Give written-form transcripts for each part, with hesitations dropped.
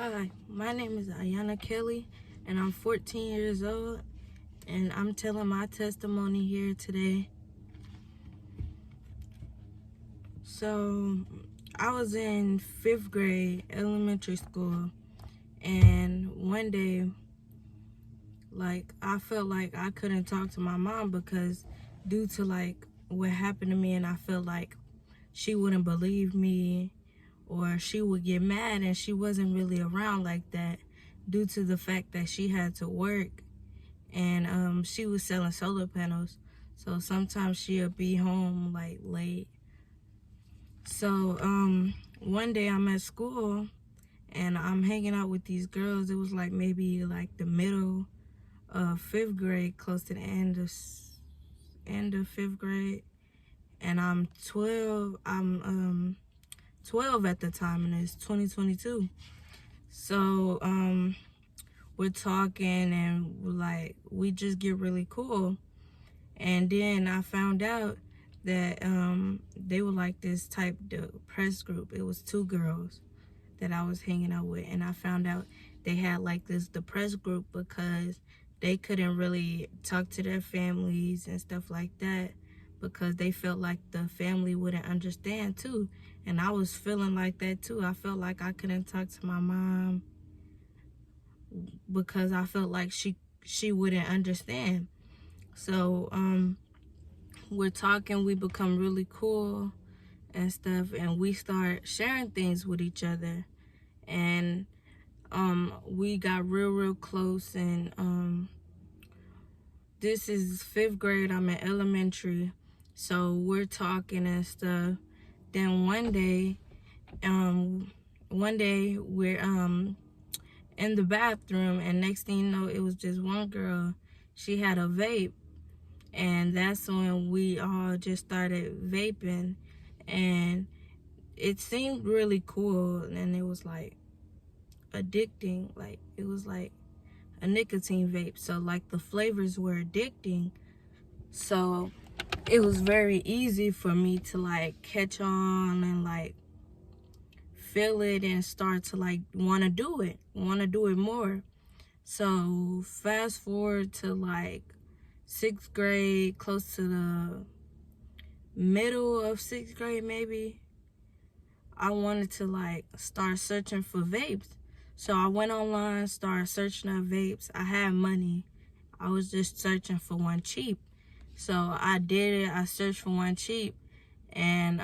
Hi, my name is Ayana Kelly, and I'm 14 years old, and I'm telling my testimony here today. So, I was in 5th grade elementary school, and one day, I felt like I couldn't talk to my mom because due to, what happened to me, and I felt like she wouldn't believe me, or she would get mad, and she wasn't really around like that due to the fact that she had to work, and she was selling solar panels, so sometimes she'll be home late. So one day I'm at school and I'm hanging out with these girls. It was maybe the middle of 5th grade, close to the end of 5th grade, and I'm 12 at the time, and it's 2022. So we're talking, and we just get really cool. And then I found out that they were this type of press group. It was 2 girls that I was hanging out with, and I found out they had this depressed group because they couldn't really talk to their families and stuff like that, because they felt like the family wouldn't understand too. And I was feeling like that too. I felt like I couldn't talk to my mom because I felt like she wouldn't understand. So we're talking, we become really cool and stuff, and we start sharing things with each other, and we got real close. And this is 5th grade, I'm in elementary, so we're talking and stuff. Then one day we're in the bathroom, and next thing you know, it was just one girl. She had a vape, and that's when we all just started vaping, and it seemed really cool, and it was addicting. It was like a nicotine vape, so the flavors were addicting, so it was very easy for me to catch on and feel it and start to want to do it more. So fast forward to 6th grade, close to the middle of 6th grade maybe, I wanted to start searching for vapes. So I went online, started searching up vapes. I had money. I was just searching for one cheap. So I did it. I searched for one cheap, and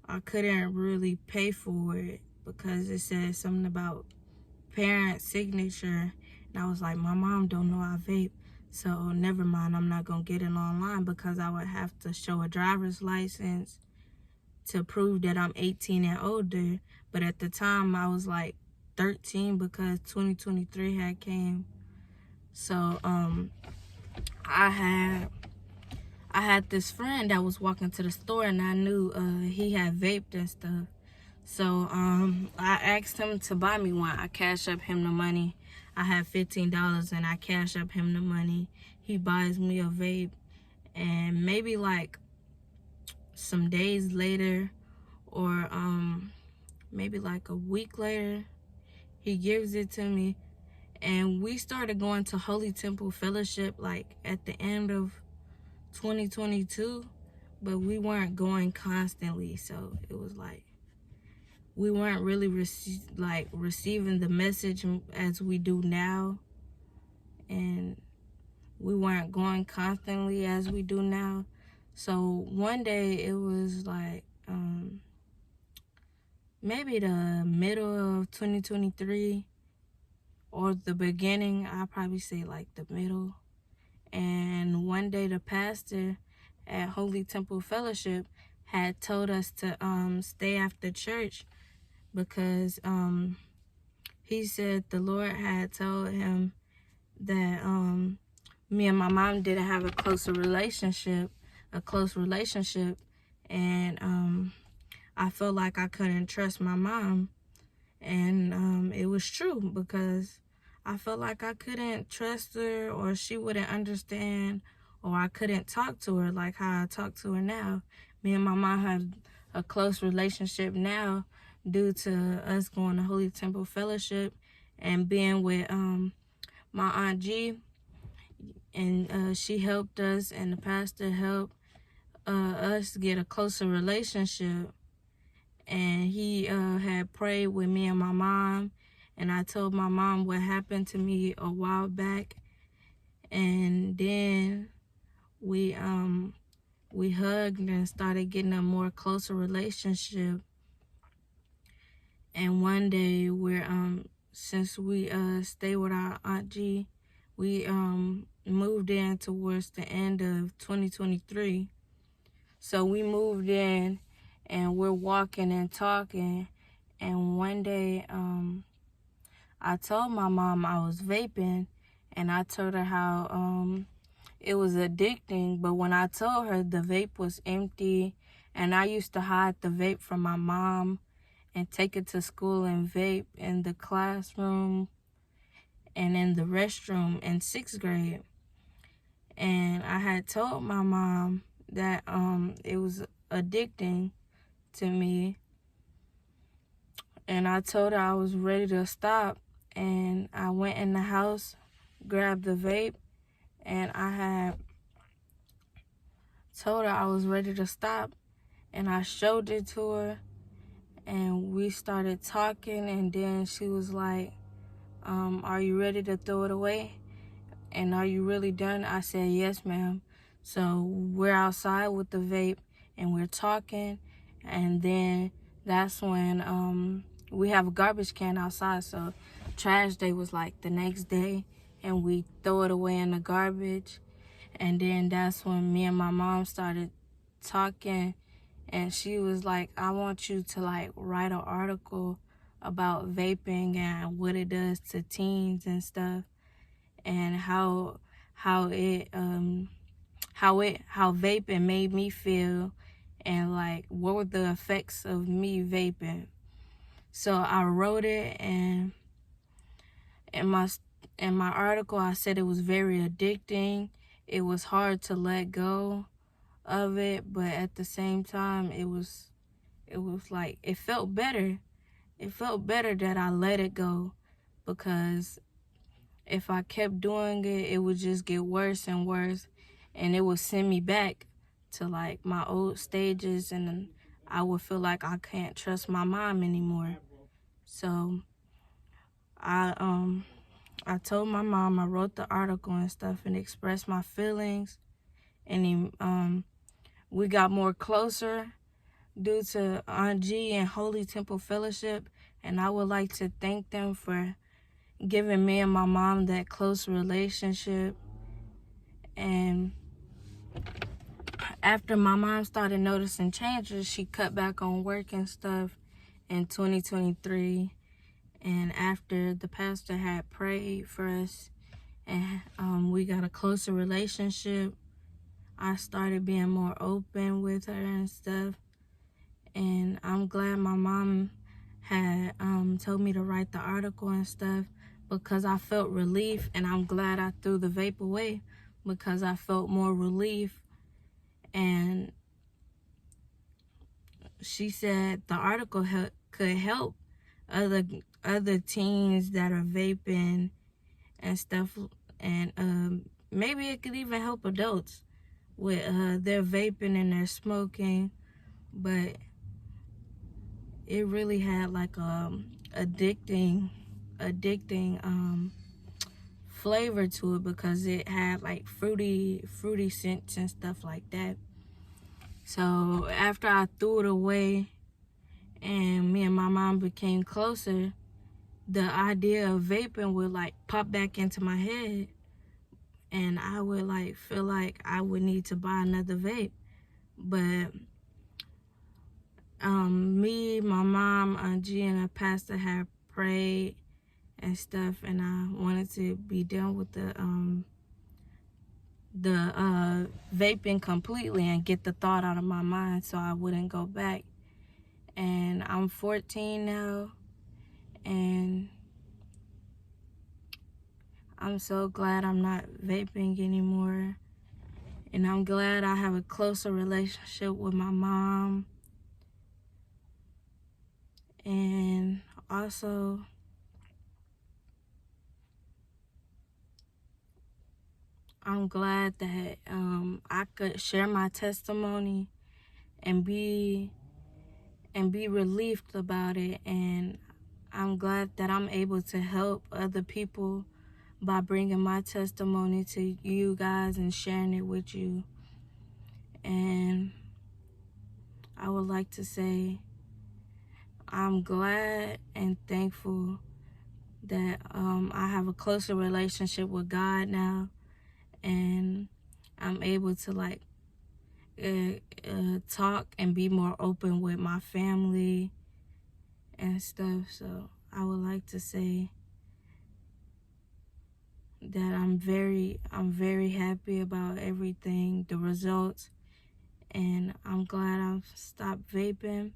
I couldn't really pay for it because it said something about parent signature, and I was like, my mom don't know I vape, so never mind, I'm not gonna get it online because I would have to show a driver's license to prove that I'm 18 and older. But at the time I was 13 because 2023 had came. So I had this friend that was walking to the store, and I knew he had vaped and stuff. So I asked him to buy me one. I cashed up him the money. I had $15 and I cashed up him the money. He buys me a vape, and maybe some days later, or maybe a week later, he gives it to me. And we started going to Holy Temple Fellowship at the end of 2022, but we weren't going constantly, so it was we weren't really receiving the message as we do now, and we weren't going constantly as we do now. So one day, it was maybe the middle of 2023 or the beginning. I'll probably say the middle. And one day the pastor at Holy Temple Fellowship had told us to stay after church because he said the Lord had told him that me and my mom didn't have a close relationship, and I felt like I couldn't trust my mom. And it was true, because I felt like I couldn't trust her, or she wouldn't understand, or I couldn't talk to her like how I talk to her now. Me and my mom have a close relationship now due to us going to Holy Temple Fellowship and being with my Aunt G. And she helped us, and the pastor helped us get a closer relationship. And he had prayed with me and my mom, and I told my mom what happened to me a while back. And then we hugged and started getting a more closer relationship. And one day since we stayed with our Aunt G, we moved in towards the end of 2023. So we moved in and we're walking and talking, and one day I told my mom I was vaping, and I told her how it was addicting, but when I told her the vape was empty, and I used to hide the vape from my mom and take it to school and vape in the classroom and in the restroom in 6th grade. And I had told my mom that it was addicting to me, and I told her I was ready to stop. And I went in the house, grabbed the vape, and I had told her I was ready to stop, and I showed it to her, and we started talking. And then she was like, are you ready to throw it away? And are you really done? I said, yes, ma'am. So we're outside with the vape and we're talking. And then that's when we have a garbage can outside. So trash day was like the next day, and we throw it away in the garbage. And then that's when me and my mom started talking, and she was like, I want you to like write an article about vaping and what it does to teens and stuff, and how vaping made me feel, and like what were the effects of me vaping. So I wrote it, and in my article I said it was very addicting. It was hard to let go of it, but at the same time it was like it felt better. It felt better that I let it go, because if I kept doing it, it would just get worse and worse, and it would send me back to like my old stages, and then I would feel like I can't trust my mom anymore. So I told my mom, I wrote the article and stuff and expressed my feelings, and we got more closer due to Aunt G and Holy Temple Fellowship, and I would like to thank them for giving me and my mom that close relationship. And after my mom started noticing changes, she cut back on work and stuff in 2023. And after the pastor had prayed for us and we got a closer relationship, I started being more open with her and stuff. And I'm glad my mom had told me to write the article and stuff, because I felt relief, and I'm glad I threw the vape away because I felt more relief. And she said the article could help other teens that are vaping and stuff, and maybe it could even help adults with their vaping and their smoking. But it really had like addicting flavor to it, because it had like fruity scents and stuff like that. So after I threw it away and me and my mom became closer, the idea of vaping would like pop back into my head, and I would like feel like I would need to buy another vape. But me, my mom, Aunt G, and a pastor had prayed and stuff, and I wanted to be done with the vaping completely and get the thought out of my mind so I wouldn't go back. And I'm 14 now, and I'm so glad I'm not vaping anymore. And I'm glad I have a closer relationship with my mom. And also, I'm glad that I could share my testimony and be relieved about it. And I'm glad that I'm able to help other people by bringing my testimony to you guys and sharing it with you. And I would like to say I'm glad and thankful that I have a closer relationship with God now, and I'm able to talk and be more open with my family and stuff. So I would like to say that I'm very happy about everything, the results, and I'm glad I've stopped vaping.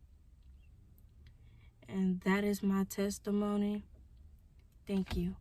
And that is my testimony. Thank you.